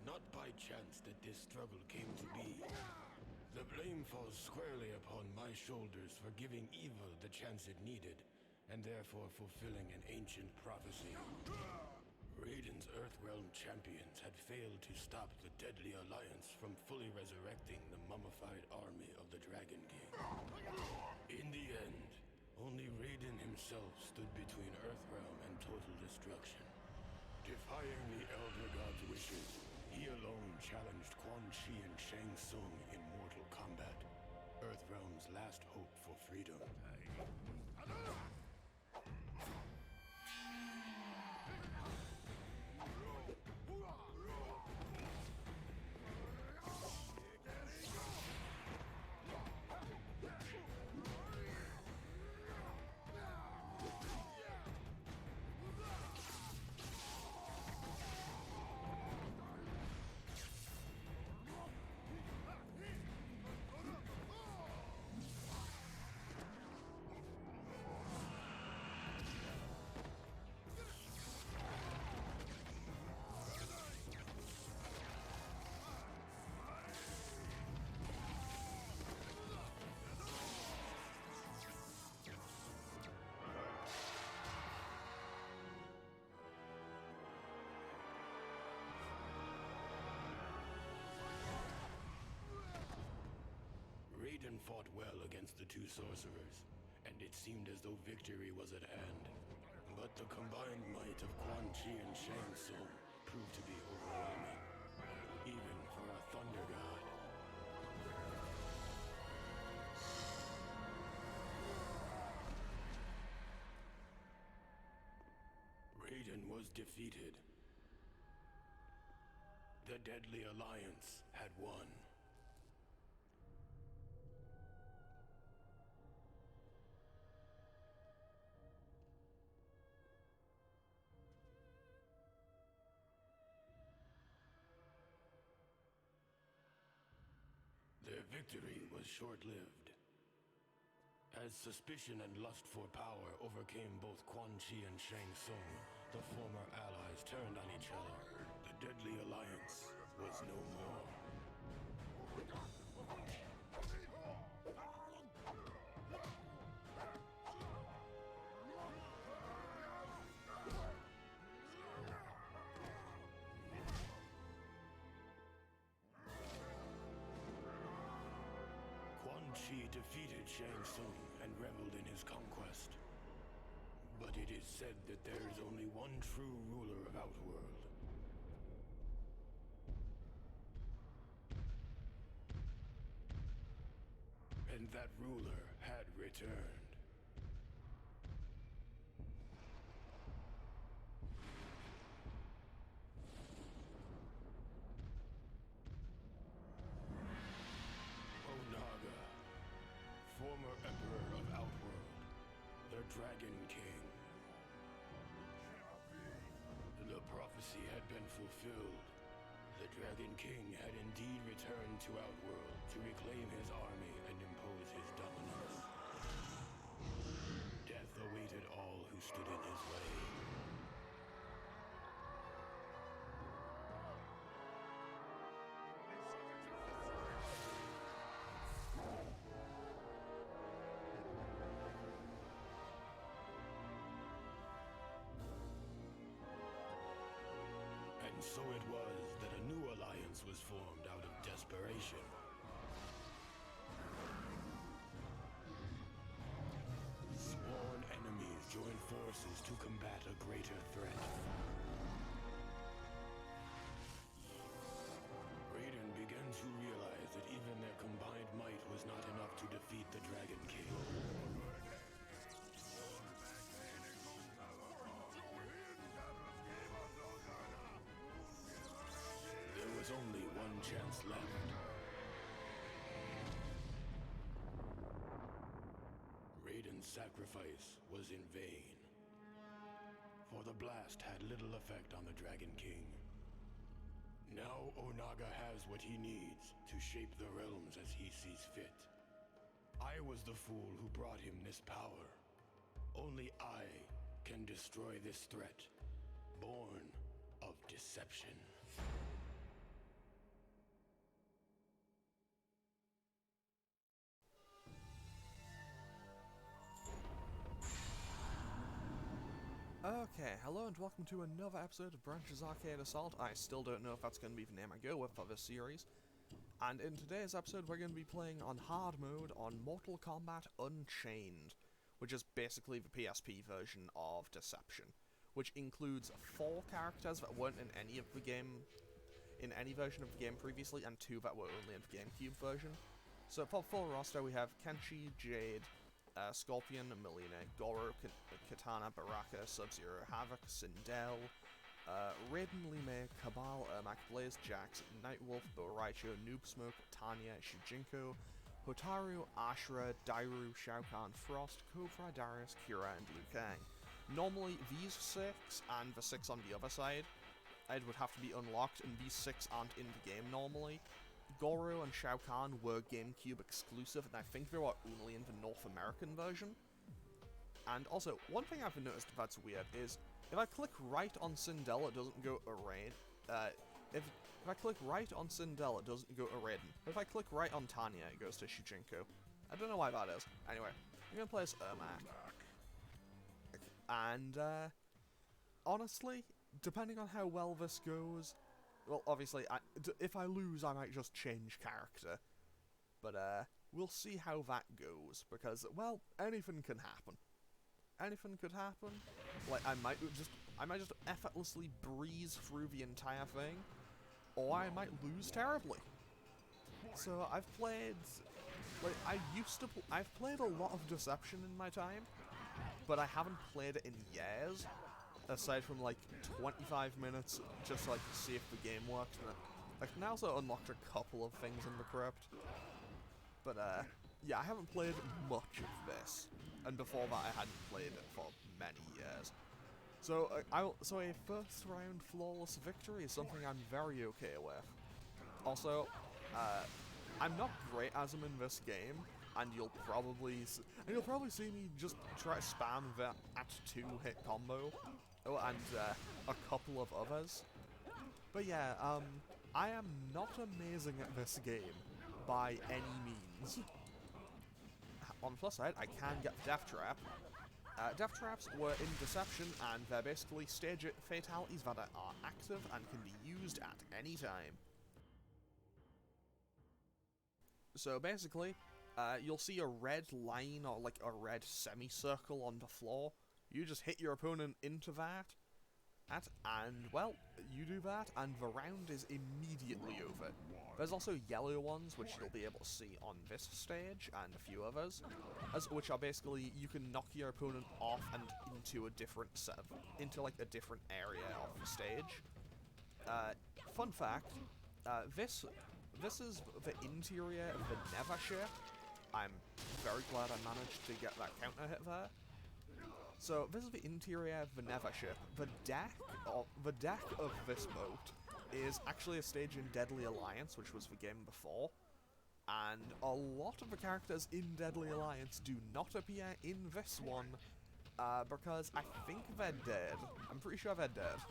was not by chance that this struggle came to be. The blame falls squarely upon my shoulders for giving evil the chance it needed, and therefore fulfilling an ancient prophecy. Raiden's Earthrealm champions had failed to stop the Deadly Alliance from fully resurrecting the mummified army of the Dragon King. In the end, only Raiden himself stood between Earthrealm and total destruction. Defying the Elder God's wishes, he alone challenged Quan Chi and Shang Tsung in Mortal Kombat, Earthrealm's last hope for freedom. Raiden fought well against the two sorcerers, and it seemed as though victory was at hand. But the combined might of Quan Chi and Shang Tsung proved to be overwhelming, even for a Thunder God. Raiden was defeated. The Deadly Alliance had won. Their victory was short-lived. As suspicion and lust for power overcame both Quan Chi and Shang Tsung, the former allies turned on each other. The Deadly Alliance was no more. Quan Chi defeated Shang Tsung and reveled in his conquest. But it is said that there is only one true ruler of Outworld. And that ruler had returned. Onaga, former Emperor of Outworld, the Dragon King. The prophecy had been fulfilled. The Dragon King had indeed returned to Outworld to reclaim his army and impose his dominance. Death awaited all who stood in his way. And so it was that a new alliance was formed out of desperation. Sworn enemies joined forces to combat a greater threat. Raiden began to realize that even their combined might was not enough to defeat the Dragon King. There was only one chance left. Raiden's sacrifice was in vain, for the blast had little effect on the Dragon King. Now Onaga has what he needs to shape the realms as he sees fit. I was the fool who brought him this power. Only I can destroy this threat, born of deception. Okay, hello and welcome to another episode of Branch's Arcade Assault. I still don't know if that's going to be the name I go with for this series. And in today's episode we're going to be playing on hard mode on Mortal Kombat Unchained, which is basically the PSP version of Deception, which includes 4 characters that weren't in any of the game, in any version of the game previously, and 2 that were only in the GameCube version. So for full roster we have Kenshi, Jade, Scorpion, Millionaire, Goro, Katana, Baraka, Sub-Zero, Havoc, Sindel, Raiden, Lime, Cabal, Ermac, Blaze, Jax, Nightwolf, Boraicho, Noob Smoke, Tanya, Shujinko, Hotaru, Ashura, Dairu, Shao Kahn, Frost, Cobra, Darius, Kira, and Liu Kang. Normally these 6 and the 6 on the other side would have to be unlocked, and these 6 aren't in the game normally. Goro and Shao Kahn were GameCube exclusive, and I think they were only in the North American version. And also, one thing I've noticed that's weird is, if I click right on Sindel, it doesn't go to Raiden. If I click right on Sindel, it doesn't go to Raiden. If I click right on Tanya, it goes to Shujinko. I don't know why that is. Anyway, I'm gonna play as Ermac. And, honestly, depending on how well this goes, well, obviously, if I lose, I might just change character. But, we'll see how that goes, because, well, anything can happen. Anything could happen. Like, I might just effortlessly breeze through the entire thing, or I might lose terribly. So, I've played, like, I've played a lot of Deception in my time, but I haven't played it in years. Aside from like 25 minutes, just like to see if the game works. And like, I also unlocked a couple of things in the crypt, but yeah, I haven't played much of this, and before that I hadn't played it for many years. So so a first round flawless victory is something I'm very okay with. Also, I'm not great as him in this game, and you'll probably see me just try to spam that @2 hit combo. Oh, and a couple of others. But yeah, I am not amazing at this game by any means. On the plus side, I can get Death Trap. Death Traps were in Deception, and they're basically stage fatalities that are active and can be used at any time. So basically, you'll see a red line or like a red semicircle on the floor. You just hit your opponent into that, and, well, you do that, and the round is immediately over. There's also yellow ones, which you'll be able to see on this stage, and a few others, which are basically, you can knock your opponent off and into a different into like a different area of the stage. Fun fact, this is the interior of the Nether ship. I'm very glad I managed to get that counter hit there. So, this is the interior of the Nether ship. The deck of this boat is actually a stage in Deadly Alliance, which was the game before. And a lot of the characters in Deadly Alliance do not appear in this one, because I think they're dead. I'm pretty sure they're dead.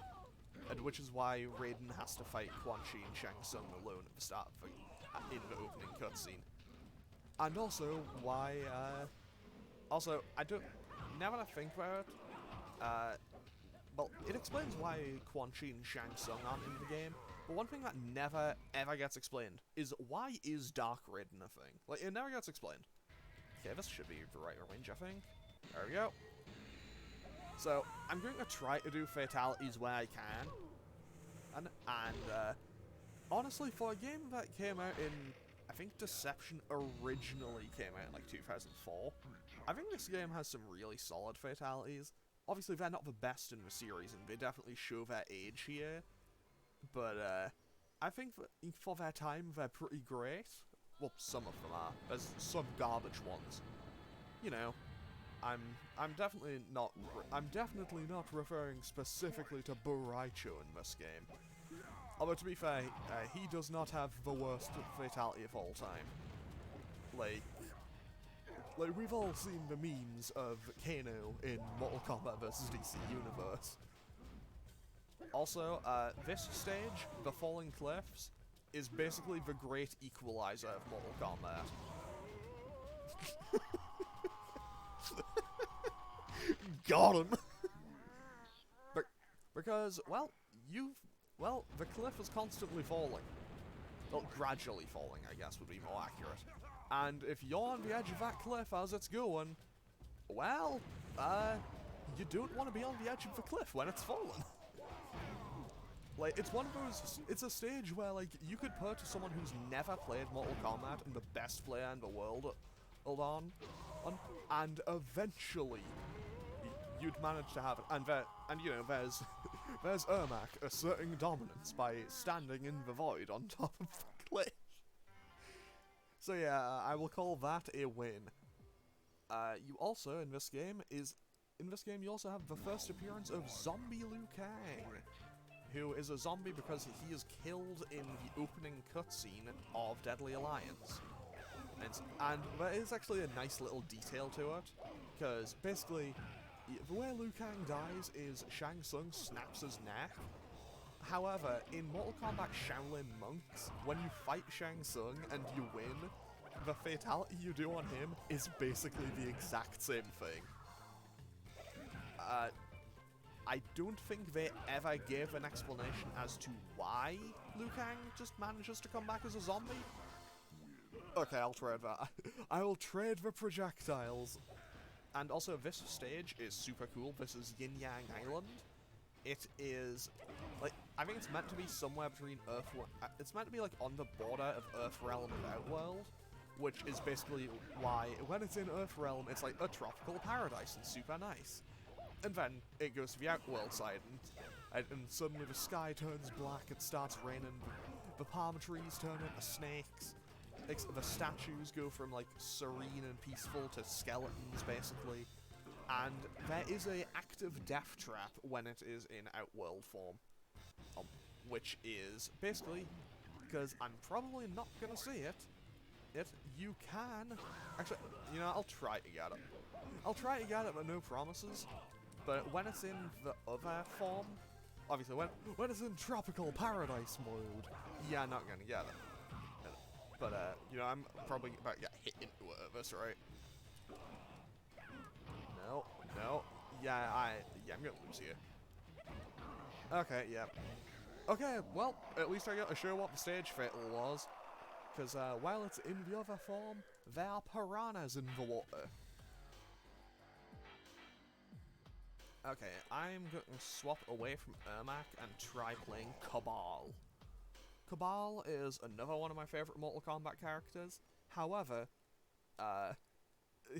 And which is why Raiden has to fight Quan Chi and Shang Tsung alone at the start of in the opening cutscene. And also, why, now that I think about it, well, it explains why Quan Chi and Shang Tsung aren't in the game, but one thing that never, ever gets explained is why is Dark Raiden a thing? Like, it never gets explained. Okay, this should be the right range, I think. There we go. So, I'm going to try to do fatalities where I can, and honestly, for a game that came out in, I think Deception originally came out in like 2004, I think this game has some really solid fatalities. Obviously, they're not the best in the series, and they definitely show their age here. But, I think for their time, they're pretty great. Well, some of them are. There's some garbage ones. You know, I'm definitely not referring specifically to Boraicho in this game. Although, to be fair, he does not have the worst fatality of all time. Like, we've all seen the memes of Kano in Mortal Kombat vs. DC Universe. Also, this stage, the Falling Cliffs, is basically the great equalizer of Mortal Kombat. Got him! Because, well, the cliff is constantly falling. Well, gradually falling, I guess, would be more accurate. And if you're on the edge of that cliff as it's going, well, you don't want to be on the edge of the cliff when it's fallen. Like, it's one of those, it's a stage where, like, you could put someone who's never played Mortal Kombat and the best player in the world on, and eventually you'd manage to have it. And you know, there's Ermac asserting dominance by standing in the void on top of the cliff. So yeah, I will call that a win. You also, in this game, you also have the first appearance of Zombie Liu Kang, who is a zombie because he is killed in the opening cutscene of Deadly Alliance. And there is actually a nice little detail to it, because basically, the way Liu Kang dies is Shang Tsung snaps his neck. However, in Mortal Kombat Shaolin Monks, when you fight Shang Tsung and you win, the fatality you do on him is basically the exact same thing. I don't think they ever gave an explanation as to why Liu Kang just manages to come back as a zombie. Okay, I'll trade that. I will trade the projectiles. And also, this stage is super cool. This is Yin Yang Island. It is, like, I think it's meant to be somewhere between it's meant to be, like, on the border of Earthrealm and Outworld, which is basically why, when it's in Earthrealm, it's like a tropical paradise and super nice. And then it goes to the Outworld side, and suddenly the sky turns black, it starts raining, the palm trees turn into snakes. The statues go from, like, serene and peaceful to skeletons, basically. And there is a active death trap when it is in Outworld form. Which is, basically, because I'm probably not gonna see it, you can... Actually, you know, I'll try to get it. I'll try to get it, but no promises. But when it's in the other form, obviously, when it's in tropical paradise mode, yeah, not gonna get it. But, you know, I'm probably about to get hit into it at this, right? No. Yeah, I'm gonna lose here. Okay, yeah. Okay, well, at least I got to show what the stage fatal was. Because, while it's in the other form, there are piranhas in the water. Okay, I'm going to swap away from Ermac and try playing Cabal. Cabal is another one of my favourite Mortal Kombat characters. However,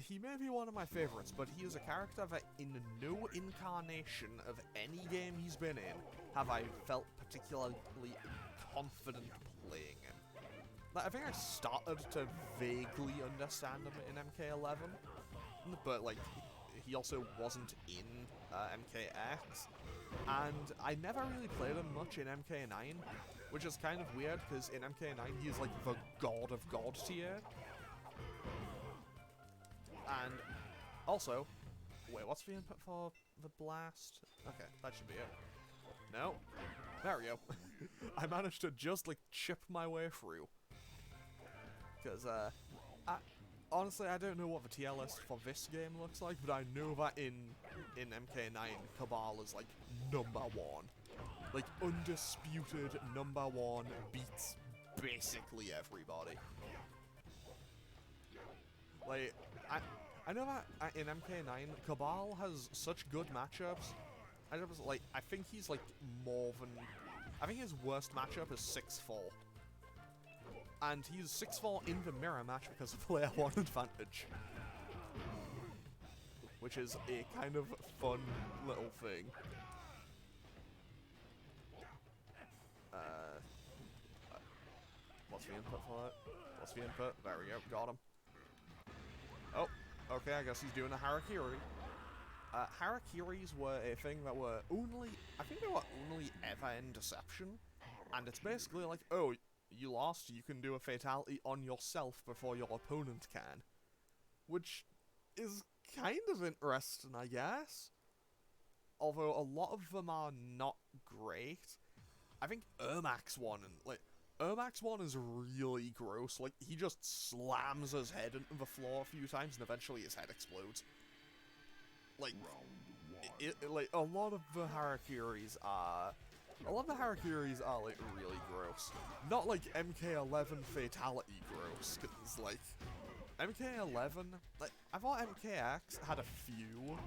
he may be one of my favourites, but he is a character that in no incarnation of any game he's been in have I felt particularly confident playing him. Like, I think I started to vaguely understand him in MK11, but, like, he also wasn't in MKX, and I never really played him much in MK9, which is kind of weird, because in MK9 he's like the god of god tier. And also, wait, what's the input for the blast? Okay, that should be it. No, there we go. I managed to just, like, chip my way through. Because, honestly, I don't know what the tier list for this game looks like, but I know that in MK9, Cabal is, like, #1. Like, undisputed #1, beats basically everybody. Like, I know that in MK9, Cabal has such good matchups. I think he's, like, I think his worst matchup is 6-4. And he's 6-4 in the mirror match because of player 1 advantage. Which is a kind of fun little thing. What's the input for it? What's the input? There we go, got him. Oh, okay, I guess he's doing a Harakiri. Harakiris were a thing that were I think they were only ever in Deception. And it's basically like, oh, you lost, you can do a fatality on yourself before your opponent can. Which is kind of interesting, I guess. Although a lot of them are not great. I think Ermac's one, Ermac's one is really gross. Like, he just slams his head into the floor a few times and eventually his head explodes. Like, like, a lot of the harakiris are like really gross. Not like MK11 fatality gross, cause like MK11, like I thought MKX had a few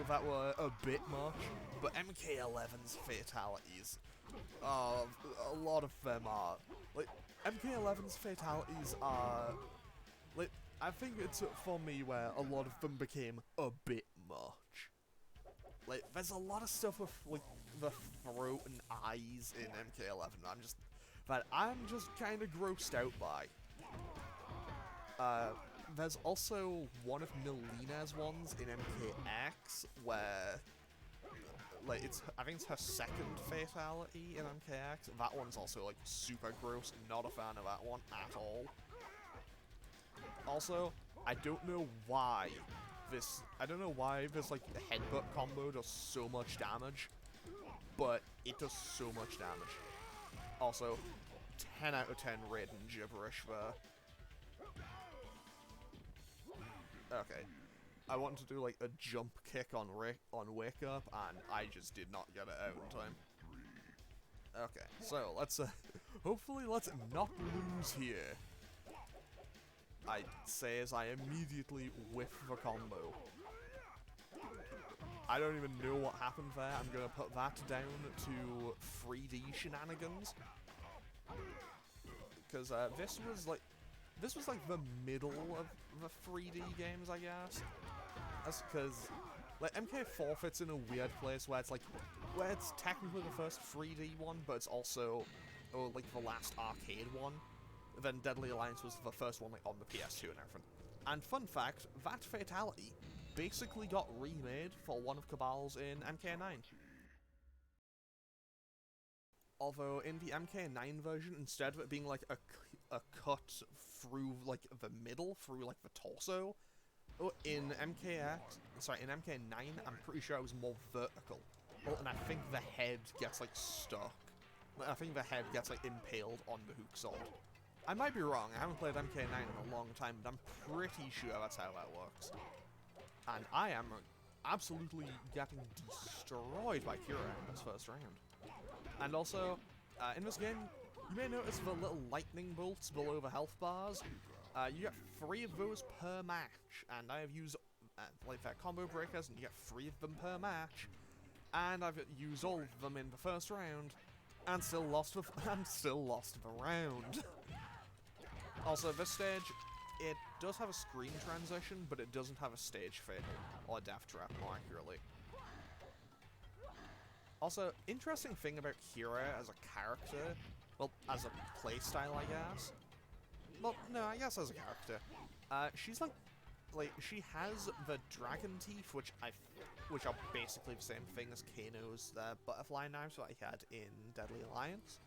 that were a bit much, but MK11's fatalities, a lot of them are like MK11's fatalities are like I think it's for me where a lot of them became a bit much. Like, there's a lot of stuff with, like, the throat and eyes in MK11 I'm just kind of grossed out by. There's also one of Mileena's ones in MKX where, like, I think it's her second fatality in MKX. That one's also, like, super gross. Not a fan of that one at all. Also, I don't know why this like headbutt combo does so much damage, but it does so much damage. Also, 10 out of 10 Raiden gibberish there. Okay, I wanted to do like a jump kick on Wake Up, and I just did not get it out in time. Okay, so let's hopefully let's not lose here. I say as I immediately whiff the combo. I don't even know what happened there. I'm gonna put that down to 3D shenanigans. Because this was like the middle of the 3D games, I guess. That's because like MK4 fits in a weird place where it's technically the first 3D one, but it's also like the last arcade one. Then Deadly Alliance was the first one like on the PS2 and everything. And fun fact, that fatality basically got remade for one of Cabal's in MK9. Although in the MK9 version, instead of it being like a cut through like the middle, through like the torso, in MK9, I'm pretty sure it was more vertical. Well, and I think the head gets like stuck. I think the head gets like impaled on the hook sword. I might be wrong, I haven't played MK9 in a long time, but I'm pretty sure that's how that works. And I am absolutely getting destroyed by Kira in this first round. And also, in this game, you may notice the little lightning bolts below the health bars. You get 3 of those per match, and I have used like that combo breakers, and you get 3 of them per match. And I've used all of them in the first round, and still lost the round. Also, this stage, it does have a screen transition, but it doesn't have a stage fatal, or death trap, more accurately. Also, interesting thing about Kira as a character, well, as a playstyle, I guess. Well, no, I guess as a character. She's like, she has the dragon teeth, which are basically the same thing as Kano's butterfly knives that I had in Deadly Alliance.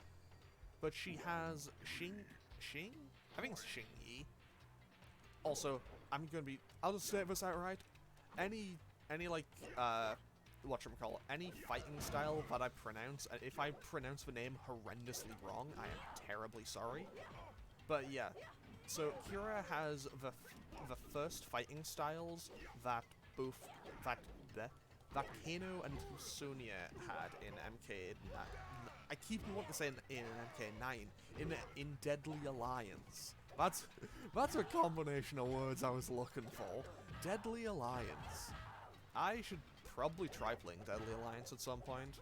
But she has Xing? I think it's Xing-Yi. Also, I'll just say this outright. Any like, any fighting style that I pronounce, if I pronounce the name horrendously wrong, I am terribly sorry. But yeah, so Kira has the first fighting styles that Kano and Sonya had in MK. I keep wanting to say in MK9 in Deadly Alliance. That's a combination of words I was looking for. Deadly Alliance. I should probably try playing Deadly Alliance at some point.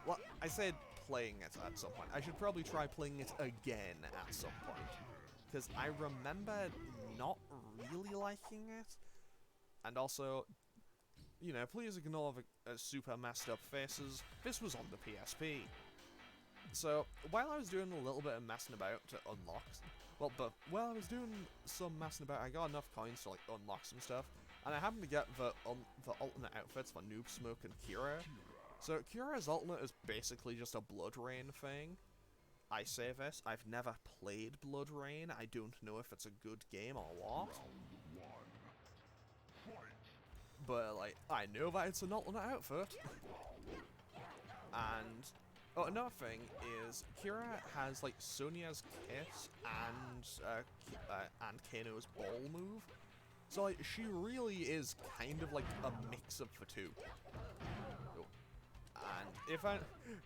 Well, I said playing it at some point. I should probably try playing it again at some point. Because I remember not really liking it. And also, you know, please ignore the super messed up faces. This was on the PSP. So, while I was doing a little bit of messing about to unlock... But while I was doing some messing about, I got enough coins to, like, unlock some stuff. And I happened to get the alternate outfits for Noob Smoke and Kira. So, Kira's alternate is basically just a Blood Rain thing. I say this, I've never played Blood Rain. I don't know if it's a good game or what. But, like, I know that it's an alternate outfit. And... oh, another thing is, Kira has, like, Sonya's kiss and Kano's ball move. So, like, she really is kind of like a mix of the two. Oh. And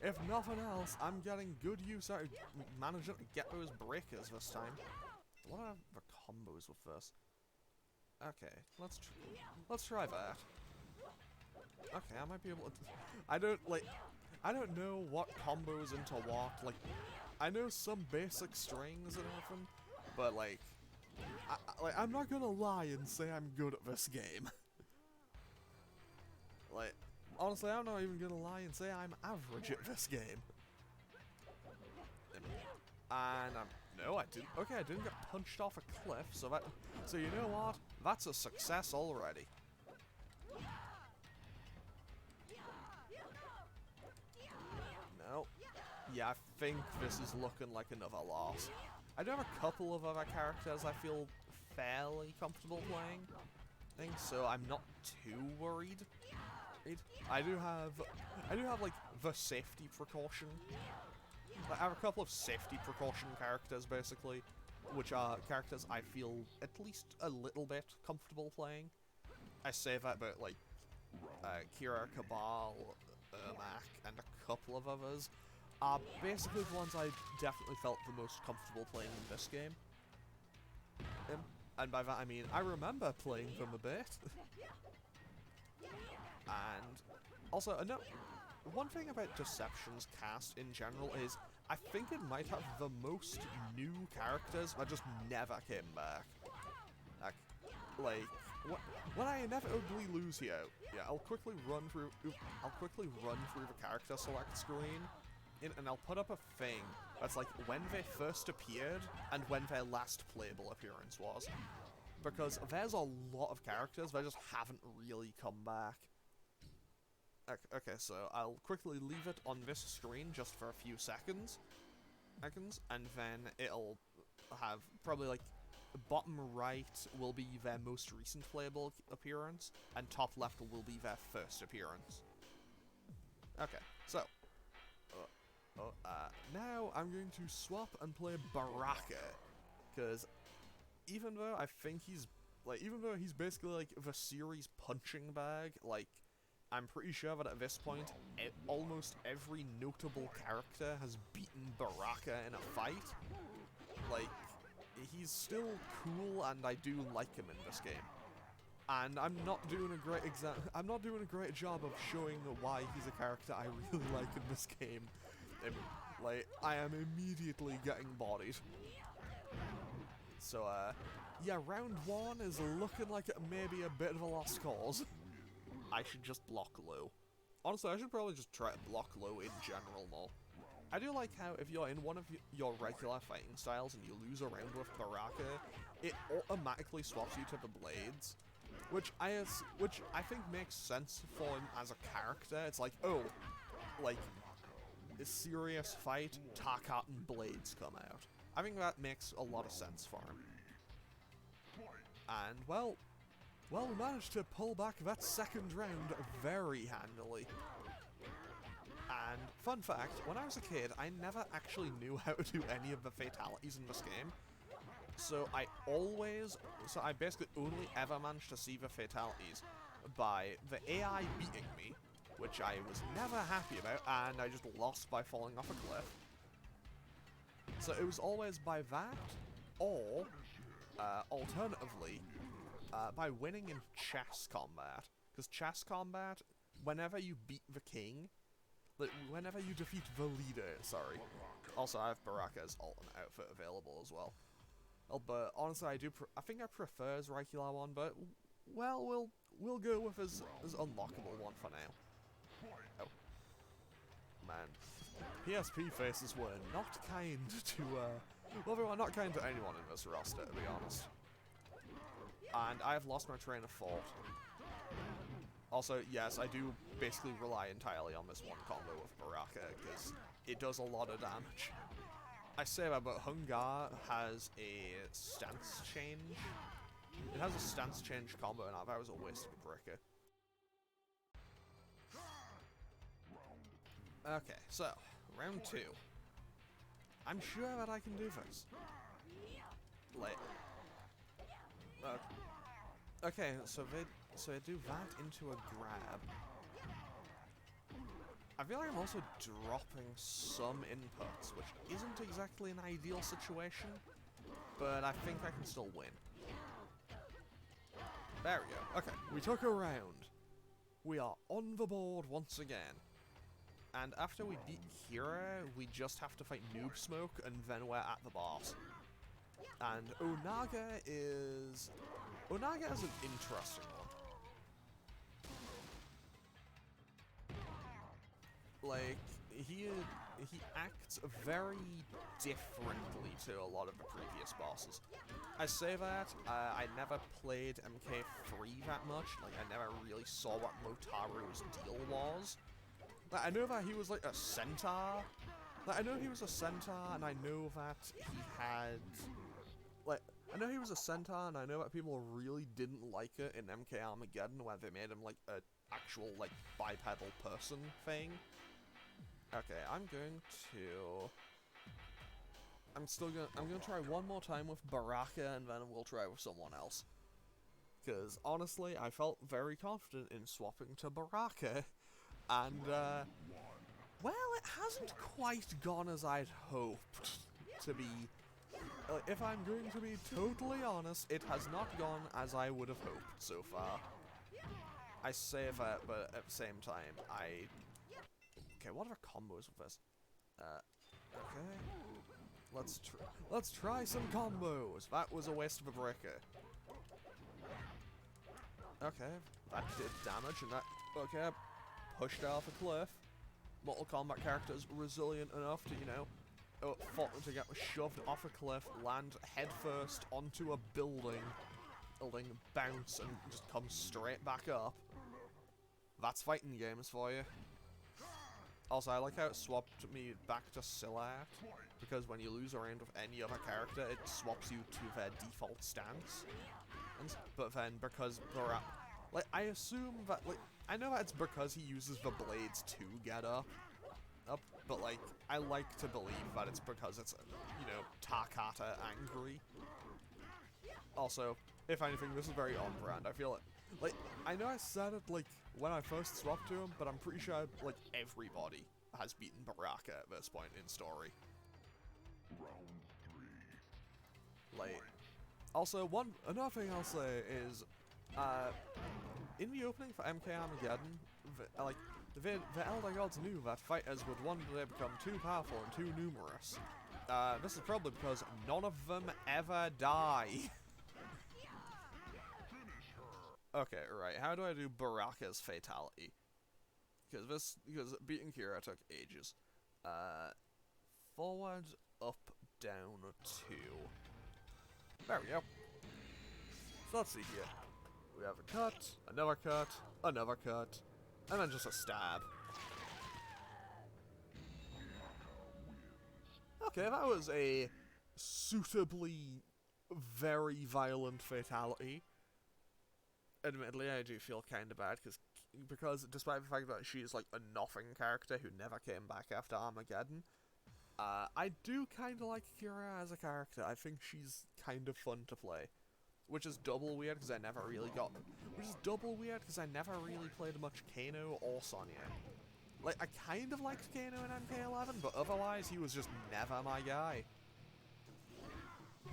if nothing else, I'm getting good use out of managing to get those breakers this time. What are the combos with this? Okay, let's try that. Okay, I might be able to. I don't know what combos into what. Like, I know some basic strings and everything, but like, I'm not gonna lie and say I'm good at this game. Like, honestly, I'm not even gonna lie and say I'm average at this game. And no, I didn't. Okay, I didn't get punched off a cliff, so you know what? That's a success already. No. Yeah, I think this is looking like another loss. I do have a couple of other characters I feel fairly comfortable playing, so I'm not too worried. I do have like the safety precaution. I have a couple of safety precaution characters basically, which are characters I feel at least a little bit comfortable playing. I say that about like Kira, Cabal, Ermac, and a couple of others are basically the ones I definitely felt the most comfortable playing in this game. And by that I mean I remember playing them a bit. And also, one thing about Deception's cast in general is I think it might have the most new characters that just never came back. Like when I inevitably lose here, yeah, I'll quickly run through the character select screen, and I'll put up a thing that's like when they first appeared and when their last playable appearance was, because there's a lot of characters that just haven't really come back. Okay, so I'll quickly leave it on this screen just for a few seconds, and then it'll have probably like bottom right will be their most recent playable appearance, and top left will be their first appearance. Okay, so now I'm going to swap and play Baraka, because even though he's basically like the series punching bag, like, I'm pretty sure that at this point, almost every notable character has beaten Baraka in a fight. Like, he's still cool, and I do like him in this game. And I'm not doing a great job of showing why he's a character I really like in this game. Like, I am immediately getting bodied. So, yeah, round 1 is looking like it may be a bit of a lost cause. I should just block low. Honestly, I should probably just try to block low in general more. I do like how if you're in one of your regular fighting styles and you lose a round with Baraka, it automatically swaps you to the blades, which I think makes sense for him as a character. It's like, oh, like, a serious fight, Tarkat and blades come out. I think that makes a lot of sense for him. And, well, we managed to pull back that second round very handily. And, fun fact, when I was a kid, I never actually knew how to do any of the fatalities in this game. So I basically only ever managed to see the fatalities by the AI beating me, which I was never happy about, and I just lost by falling off a cliff. So it was always by that, or, alternatively, by winning in chess combat. Because chess combat, whenever you beat the king, whenever you defeat the leader, sorry. Also, I have Baraka's alternate outfit available as well. But honestly, I think I prefer his regular one, but, well, we'll go with his unlockable one for now. Oh. Man. PSP faces were not kind to, well, they were not kind to anyone in this roster, to be honest. And I have lost my train of thought. Also, yes, I do basically rely entirely on this one combo with Baraka, because it does a lot of damage. I say that, but Hungar has a stance change. It has a stance change combo, and that was a waste of a breaker. Okay, so, round 2. I'm sure that I can do this. Okay, so I do that into a grab. I feel like I'm also dropping some inputs, which isn't exactly an ideal situation, but I think I can still win. There we go. Okay, we took a round. We are on the board once again. And after we beat Kira, we just have to fight Noob Smoke, and then we're at the boss. And Onaga is an interesting one. Like, he acts very differently to a lot of the previous bosses. I say that, I never played MK3 that much, like, I never really saw what Motaru's deal was. Like, I know that he was, like, a centaur. Like, I know he was a centaur, and I know that he had... Like, I know he was a centaur, and I know that people really didn't like it in MK Armageddon, where they made him, like, an actual, like, bipedal person thing. Okay, I'm gonna try one more time with Baraka, and then we'll try with someone else. Because, honestly, I felt very confident in swapping to Baraka, and, well, it hasn't quite gone as I'd hoped to be. If I'm going to be totally honest, it has not gone as I would have hoped so far. I say that, but at the same time, okay, what are combos with this? Okay. Let's try some combos. That was a waste of a breaker. Okay, that did damage, and that... Okay, pushed off a cliff. Mortal Kombat characters resilient enough to, you know, to get shoved off a cliff, land headfirst onto a building, bounce, and just come straight back up. That's fighting games for you. Also, I like how it swapped me back to Silhouette, because when you lose a round with any other character, it swaps you to their default stance. But then, because like, I assume that, like, I know that it's because he uses the blades to get up, but, like, I like to believe that it's because it's, you know, Takata angry. Also, if anything, this is very on-brand. I feel like, I know I said it, like, when I first swapped to him, but I'm pretty sure, like, everybody has beaten Baraka at this point in story. Round 3. Like, also, another thing I'll say is, in the opening for MK Armageddon, the Elder Gods knew that fighters would one day become too powerful and too numerous. This is probably because none of them ever die. Okay, right, how do I do Baraka's fatality? Because beating Kira took ages. Forward, up, down, 2. There we go. So let's see here. We have a cut, another cut, another cut, and then just a stab. Okay, that was a suitably very violent fatality. Admittedly, I do feel kind of bad, because despite the fact that she's like a nothing character who never came back after Armageddon, I do kind of like Kira as a character. I think she's kind of fun to play. Which is double weird because I never really played much Kano or Sonya. Like, I kind of liked Kano in MK11, but otherwise he was just never my guy.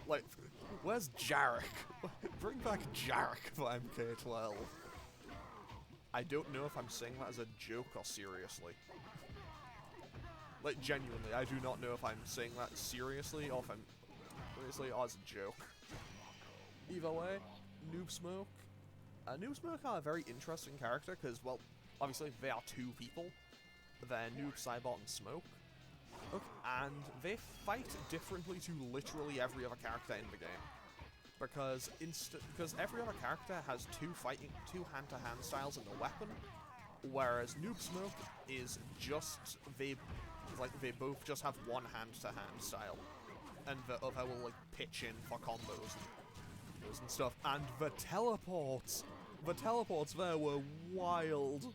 Like, where's Jarek? Bring back Jarek for MK12. I don't know if I'm saying that as a joke or seriously. Like, genuinely, I do not know if I'm saying that seriously or if I'm seriously or as a joke. Either way, Noob Smoke. Noob Smoke are a very interesting character because, well, obviously they are two people. They're Noob, Cybot, and Smoke. Okay. And they fight differently to literally every other character in the game. Because every other character has two hand-to-hand styles in the weapon, whereas Noob Smoke is just, they both just have one hand-to-hand style. And the other will, like, pitch in for combos and stuff. And the teleports there were wild.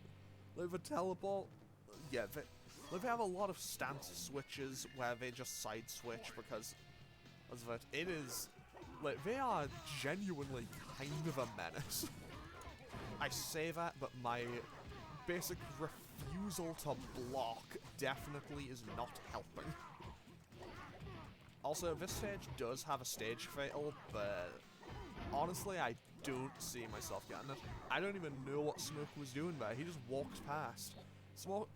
Like, the teleport, yeah, they have a lot of stance switches where they just side switch because of it. It is Like, they are genuinely kind of a menace. I say that, but my basic refusal to block definitely is not helping. Also, this stage does have a stage fatal, but honestly, I don't see myself getting it. I don't even know what Smoke was doing there. He just walked past. Smoke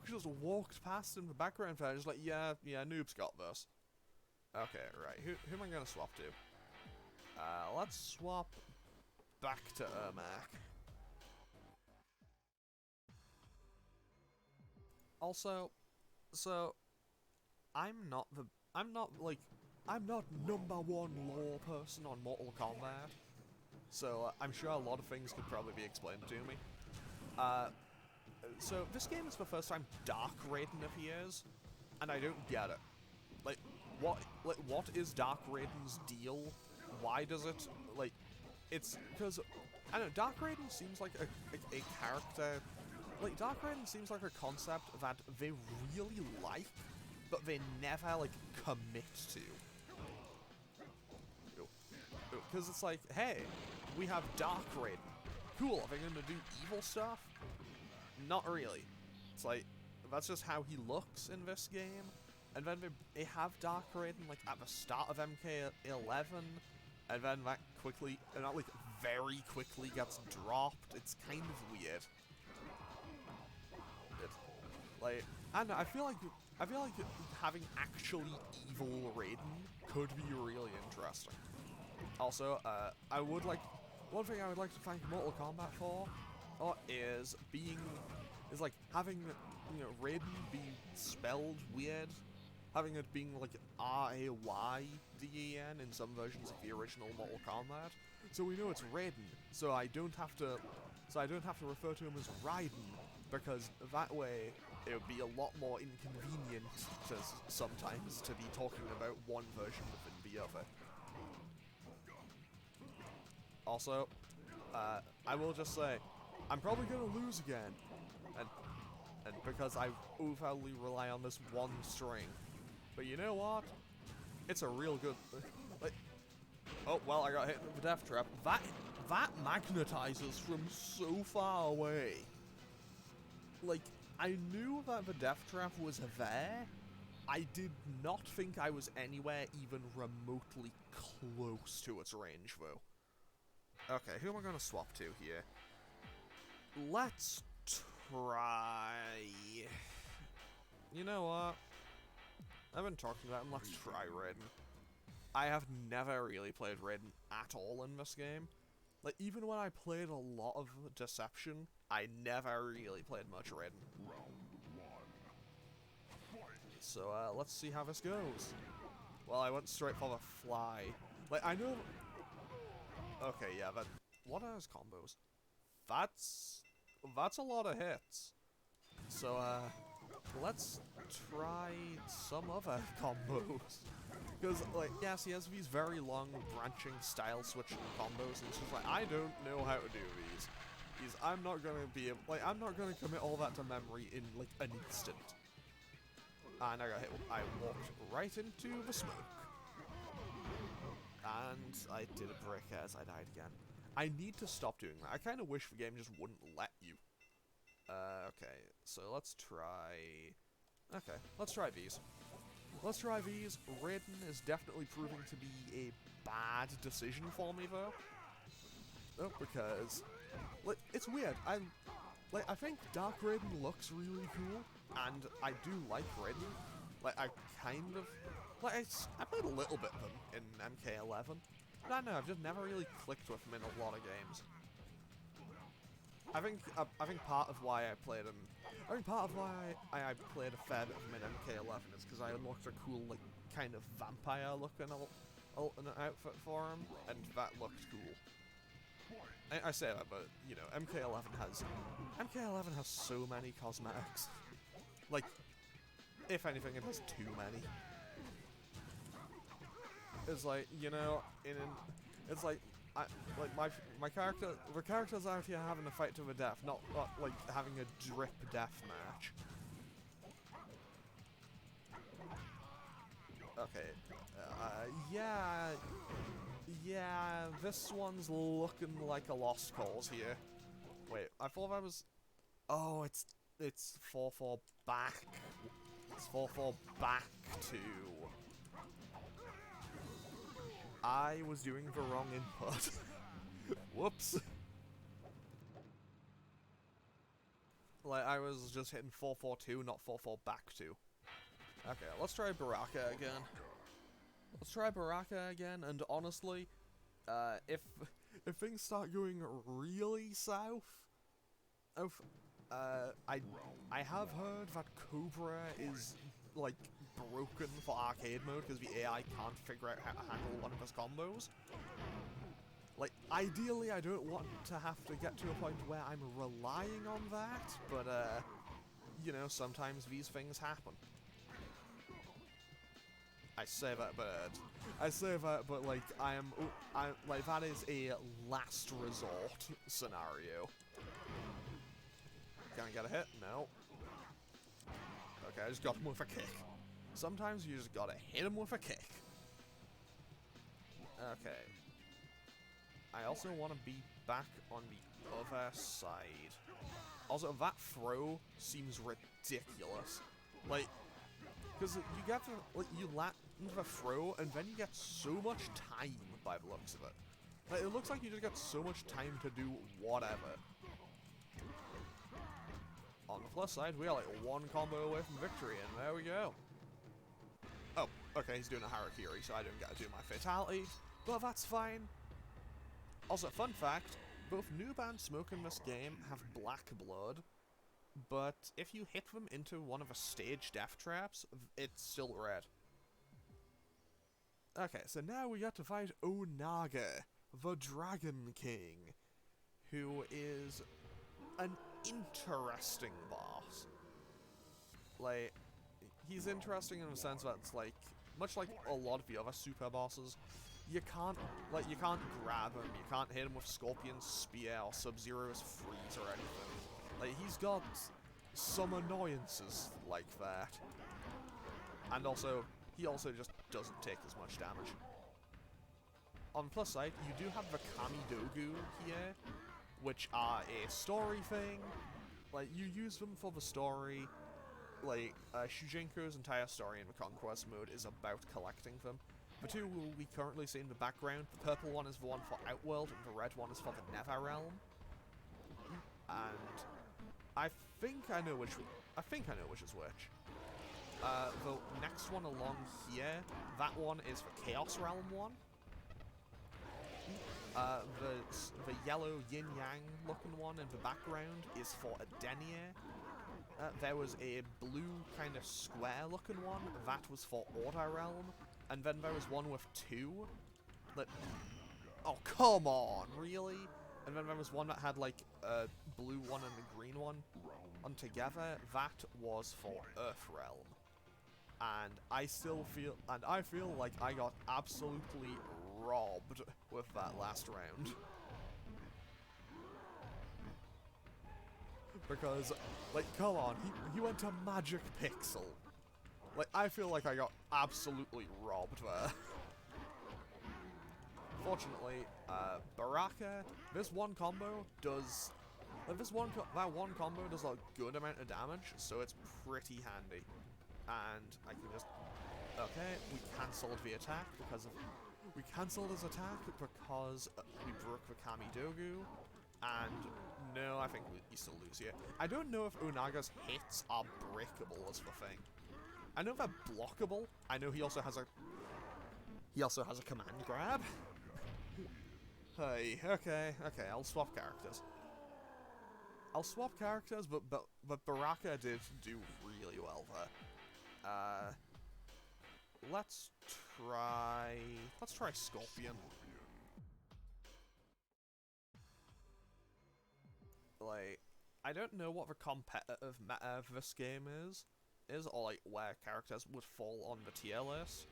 just walked past in the background there, just like, yeah, Noob's got this. Okay, right. Who am I gonna swap to? Let's swap back to Ermac. Also, so I'm not number one lore person on Mortal Kombat. So I'm sure a lot of things could probably be explained to me. So this game is the first time Dark Raiden appears, and I don't get it. Like, what is Dark Raiden's deal? Why does it, like, it's, because, I don't know, Dark Raiden seems like a character, like, Dark Raiden seems like a concept that they really like, but they never, like, commit to. Because it's like, hey, we have Dark Raiden. Cool, are they gonna do evil stuff? Not really. It's like, that's just how he looks in this game. And then they have Dark Raiden, like, at the start of MK11, and then that quickly, and that, like, very quickly gets dropped. It's kind of weird. Like, I don't know, I feel like having actually evil Raiden could be really interesting. Also, one thing I would like to thank Mortal Kombat for, is like, having, you know, Raiden be spelled weird, having it being, like, R-A-Y-D-E-N in some versions of the original Mortal Kombat, so we know it's Raiden, so I don't have to refer to him as Raiden, because that way it would be a lot more inconvenient sometimes to be talking about one version than the other. Also, I will just say, I'm probably gonna lose again, and because I overly rely on this one string. But you know what? It's a real good, like, oh well, I got hit with the death trap. That magnetizes from so far away. Like, I knew that the death trap was there. I did not think I was anywhere even remotely close to its range, though. Okay, who am I gonna swap to here? Let's try... You know what? I've been talking about him, let's try Raiden. I have never really played Raiden at all in this game. Like, even when I played a lot of Deception, I never really played much Raiden. So, let's see how this goes. Well, I went straight for the fly. Like, I know... Okay, yeah, that... What are his combos? That's a lot of hits. So, let's try some other combos. Because, like, yes, he has these very long, branching, style-switching combos, and it's just like, I don't know how to do these. I'm not gonna be able... Like, I'm not gonna commit all that to memory in, like, an instant. And I got hit. I walked right into the smoke. And I did a brick as I died again. I need to stop doing that. I kind of wish the game just wouldn't let you. Okay, so let's try... Okay, let's try these. Let's try these. Raiden is definitely proving to be a bad decision for me, though. Oh, because... Like, it's weird. I think Dark Raiden looks really cool, and I do like Raiden. Like, I kind of... Like, I played a little bit of him in MK11. But I don't know, I've just never really clicked with him in a lot of games. I think part of why I played him... I think part of why I played a fair bit of him in MK11 is because I unlocked a cool, like, kind of vampire-looking outfit for him, and that looked cool. I say that, but, you know, MK11 has so many cosmetics. Like, if anything, it has too many. It's like, you know, it's like, my character, the character's out here having a fight to the death, not like having a drip death match. Okay, yeah, Yeah, this one's looking like a lost cause here. Wait, I thought I was... Oh, it's 4-4 back. It's 4-4 back to... I was doing the wrong input. Whoops. Like, I was just hitting 4-4-2, not 4-4 back to. Okay, let's try Baraka again. Let's try Baraka again, and honestly, if things start going really south, I have heard that Cobra is like broken for arcade mode because the AI can't figure out how to handle one of his combos. Like, ideally, I don't want to have to get to a point where I'm relying on that, but you know, sometimes these things happen. I say that, but like, I'm like, that is a last resort scenario. Can I get a hit? No. Okay, I just got him with a kick. Sometimes you just gotta hit him with a kick. Okay. I also want to be back on the other side. Also, that throw seems ridiculous. Like, because you get to, like, you land the throw, and then you get so much time by the looks of it. Like, it looks like you just get so much time to do whatever. On the plus side, we are like one combo away from victory, and there we go. Oh, okay, he's doing a Harakiri, so I don't get to do my fatality, but that's fine. Also, fun fact, both Noob and Smoke in this game have black blood, but if you hit them into one of the stage death traps, it's still red. Okay, so now we got to fight Onaga, the Dragon King, who is an interesting boss. Like, he's interesting in the sense that it's like, much like a lot of the other super bosses, you can't grab him, you can't hit him with Scorpion's Spear or Sub-Zero's Freeze or anything. Like, he's got some annoyances like that. And also, he also just doesn't take as much damage. On the plus side, you do have the Kamidogu here, which are a story thing. Like, you use them for the story. Like, Shujinko's entire story in the Conquest mode is about collecting them. The two we currently see in the background. The purple one is the one for Outworld, and the red one is for the Nether Realm. And I think I know which is which. The next one along here, that one is the Chaos Realm one. The yellow yin-yang looking one in the background is for Adenia. There was a blue kind of square looking one, that was for Order Realm. And then there was one with two. That, oh, come on, really? And then there was one that had like a blue one and a green one on together. That was for Earth Realm. And I feel like I got absolutely robbed with that last round. Because, like, come on, he went to Magic Pixel. Like, I feel like I got absolutely robbed there. Fortunately, Baraka, this one combo does... Like, that one combo does a good amount of damage, so it's pretty handy. And I can just... Okay, we cancelled the attack because of... We cancelled his attack because we broke the Kamidogu, and no, I think we still lose here. I don't know if Onaga's hits are breakable as the thing. I know they're blockable. I know he also has a command grab. Hey, okay, I'll swap characters. But Baraka did do really well there. Let's try Scorpion. Like, I don't know what the competitive meta of this game is, or like where characters would fall on the tier list,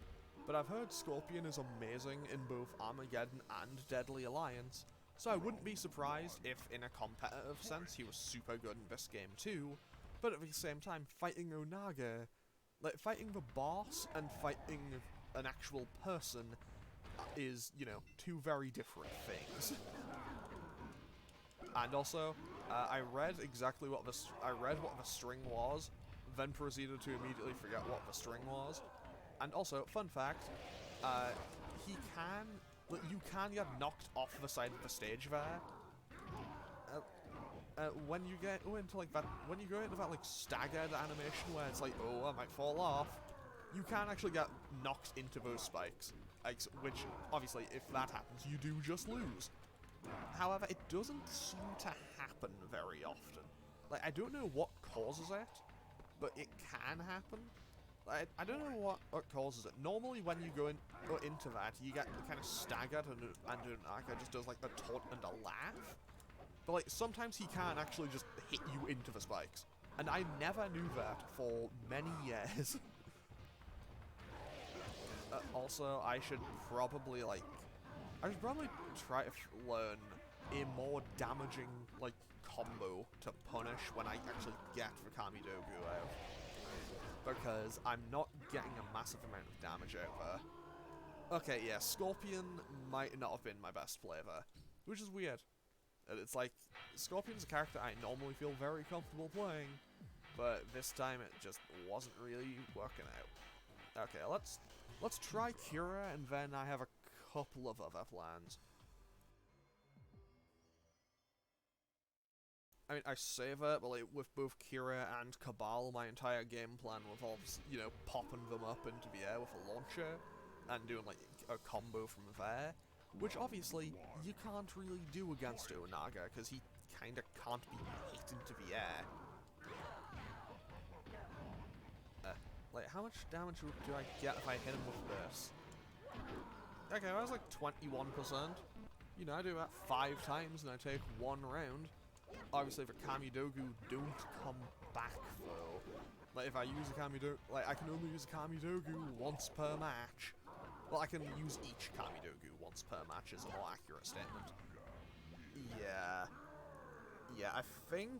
but I've heard Scorpion is amazing in both Armageddon and Deadly Alliance, so I wouldn't be surprised if in a competitive sense he was super good in this game too, but at the same time fighting Onaga, like fighting the boss and fighting an actual person is, you know, two very different things. And also, I read exactly what the string was, then proceeded to immediately forget what the string was. And also, fun fact, you can get knocked off the side of the stage there. When you get into like that, when you go into that like staggered animation where it's like, oh, I might fall off, you can actually get knocked into those spikes. Like, which, obviously, if that happens, you do just lose. However, it doesn't seem to happen very often. Like, I don't know what causes it, but it can happen. Like, I don't know what causes it. Normally, when you go into that, you get kind of staggered, and Unaka just does, like, a taunt and a laugh. But, like, sometimes he can actually just hit you into the spikes. And I never knew that for many years. Also, I should probably try to learn a more damaging, like, combo to punish when I actually get the Kamidogu out. Because I'm not getting a massive amount of damage out there. Okay, yeah, Scorpion might not have been my best play there, which is weird. It's like, Scorpion's a character I normally feel very comfortable playing, but this time it just wasn't really working out. Okay, let's try Kira, and then I have a couple of other plans. I mean, I say that, but like, with both Kira and Cabal, my entire game plan involves, you know, popping them up into the air with a launcher, and doing like a combo from there, which obviously you can't really do against Onaga, because he kinda can't be hit into the air. Like, how much damage do I get if I hit him with this? Okay, that was like 21%. You know, I do that 5 times and I take 1 round. Obviously, the Kamidogu don't come back, though. Like, if I use a Kamidogu, like, I can only use a Kamidogu once per match. Well, I can use each Kamidogu once per match is a more accurate statement. Yeah. Yeah, I think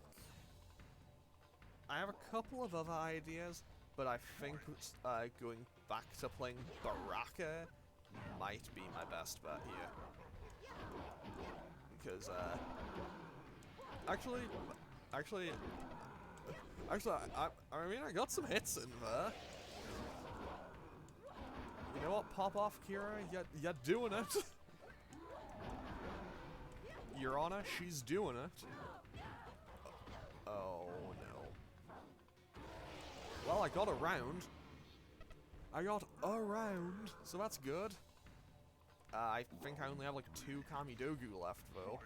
I have a couple of other ideas, but I think going back to playing Baraka might be my best bet here. Because, Actually, I mean, I got some hits in there. You know what? Pop off, Kira. You're doing it. Your Honor, she's doing it. Oh, no. Well, I got a round. So that's good. I think I only have, like, 2 Kamidogu left, though.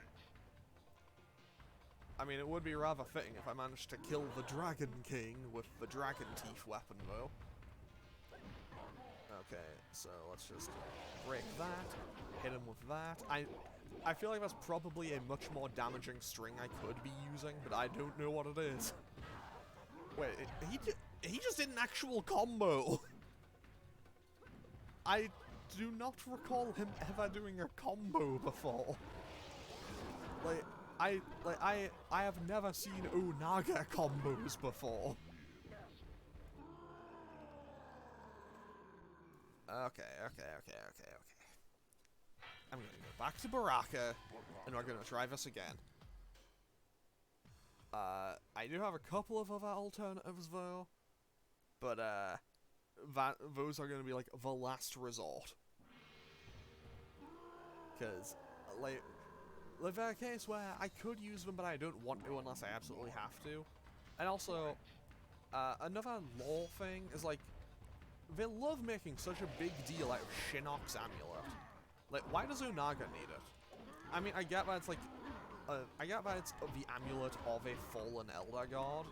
I mean, it would be rather fitting if I managed to kill the Dragon King with the Dragon Teeth weapon, though. Okay, so let's just break that, hit him with that. I feel like that's probably a much more damaging string I could be using, but I don't know what it is. Wait, he just did an actual combo! I do not recall him ever doing a combo before. I have never seen Onaga combos before. Okay. I'm gonna go back to Baraka, and we're gonna try this again. I do have a couple of other alternatives, though, but, those are gonna be, like, the last resort. Because, like, there's a case where I could use them, but I don't want to unless I absolutely have to. And also, another lore thing is, like, they love making such a big deal out of Shinnok's amulet. Like, why does Onaga need it? I mean, I get that it's, like, I get that it's the amulet of a fallen Elder God,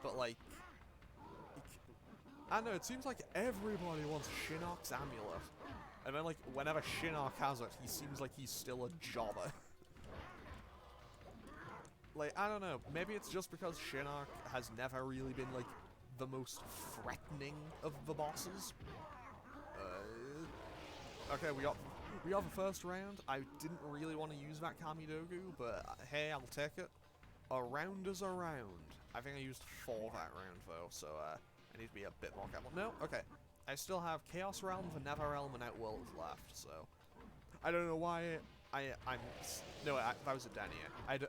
but, like, I don't know, it seems like everybody wants Shinnok's amulet. And then, like, whenever Shinnok has it, he seems like he's still a jobber. Like, I don't know, maybe it's just because Shinnok has never really been, like, the most threatening of the bosses. Okay, we got the first round. I didn't really want to use that Kamidogu, but hey, I'll take it. A round is a round. I think I used 4 that round, though, so, I need to be a bit more careful. No? Okay. I still have Chaos Realm, the Nether Realm, and Outworld left, so I don't know why no, that was a Denier. I'd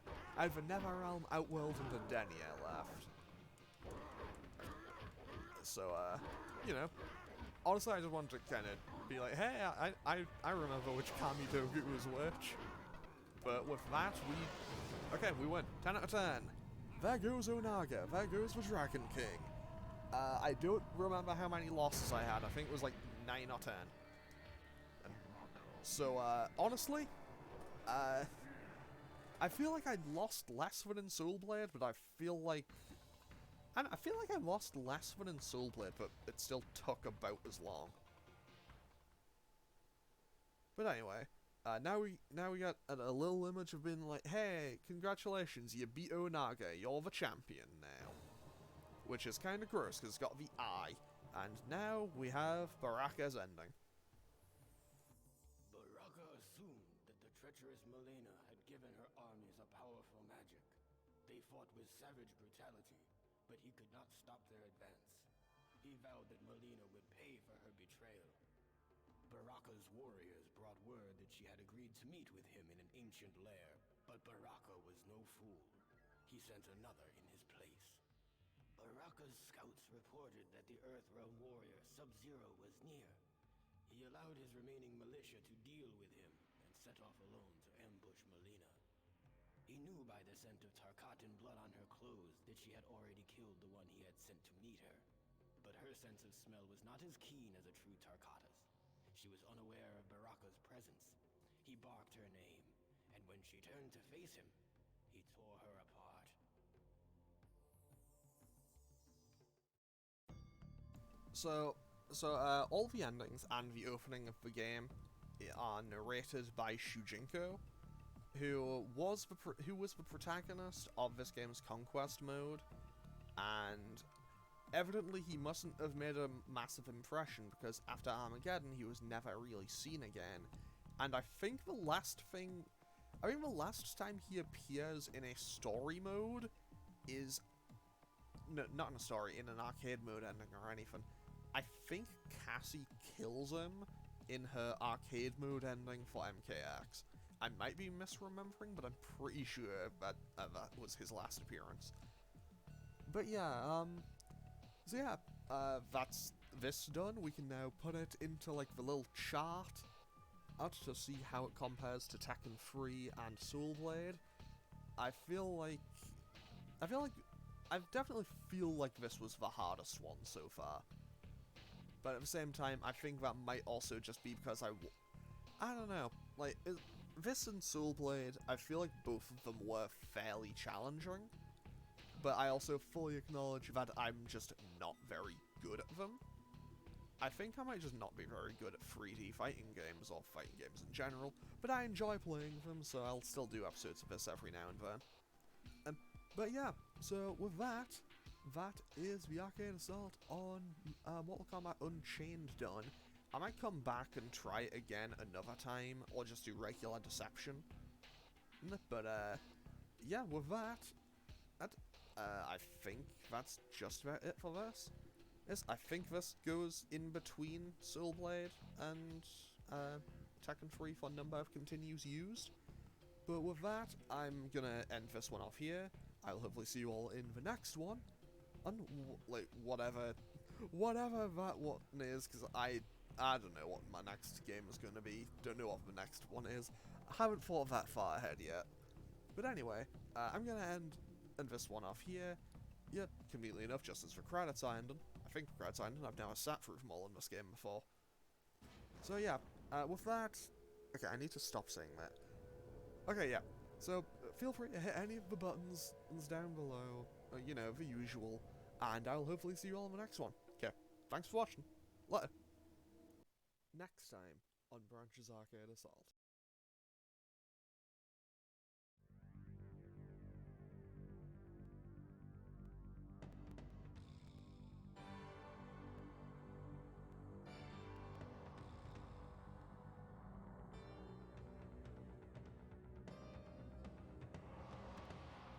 the Netherrealm, Outworld, and the Denier left. So, you know, honestly, I just wanted to kind of be like, hey, I remember which Kamidogu was which. But with that, we win. 10 out of 10. There goes Onaga. There goes the Dragon King. I don't remember how many losses I had. I think it was like 9 or 10. So, honestly, I feel like I lost less than in Soulblade, but I feel like I lost less than in Soulblade, but it still took about as long. But anyway, now we got a little image of being like, hey, congratulations, you beat Onaga, you're the champion now. Which is kind of gross, because it's got the eye. And now we have Baraka's ending. Baraka assumed that the treacherous Melina had given her armies a powerful magic. They fought with savage brutality, but he could not stop their advance. He vowed that Melina would pay for her betrayal. Baraka's warriors brought word that she had agreed to meet with him in an ancient lair, but Baraka was no fool. He sent another in his place. Baraka's scouts reported that the Earthrealm warrior Sub-Zero was near. He allowed his remaining militia to deal with him and set off alone to ambush Melina. He knew by the scent of Tarkatan blood on her clothes that she had already killed the one he had sent to meet her. But her sense of smell was not as keen as a true Tarkata's. She was unaware of Baraka's presence. He barked her name, and when she turned to face him, he tore her apart. So all the endings and the opening of the game are narrated by Shujinko, who was the protagonist of this game's Conquest mode, and evidently he mustn't have made a massive impression, because after Armageddon he was never really seen again. And I think the last time he appears in a story mode is... No, not in a story, in an arcade mode ending or anything. I think Cassie kills him in her arcade mode ending for MKX. I might be misremembering, but I'm pretty sure that that was his last appearance. But yeah, so yeah, that's this done. We can now put it into like the little chart to see how it compares to Tekken 3 and Soulblade. I definitely feel like this was the hardest one so far. But at the same time, I think that might also just be because I don't know, like, this and Soulblade, I feel like both of them were fairly challenging, but I also fully acknowledge that I'm just not very good at them. I think I might just not be very good at 3D fighting games, or fighting games in general, but I enjoy playing them, so I'll still do episodes of this every now and then. But yeah, so with that is the Arcade Assault on Mortal Kombat Unchained done. I might come back and try it again another time, or just do regular Deception. But yeah, with that, I think that's just about it for this. Yes, I think this goes in between Soulblade and Tekken 3 for number of continues used. But with that, I'm gonna end this one off here. I'll hopefully see you all in the next one. And, like, whatever that one is, because I don't know what my next game is going to be. Don't know what the next one is. I haven't thought that far ahead yet. But anyway, I'm going to end this one off here. Yeah, conveniently enough, just as the credits are ending. I think the credits are ending. I've never sat through them all in this game before. So yeah, with that... Okay, I need to stop saying that. Okay, yeah. So, feel free to hit any of the buttons down below. You know, the usual. And I'll hopefully see you all in the next one. Okay, thanks for watching. Later. Next time on Branch's Arcade Assault.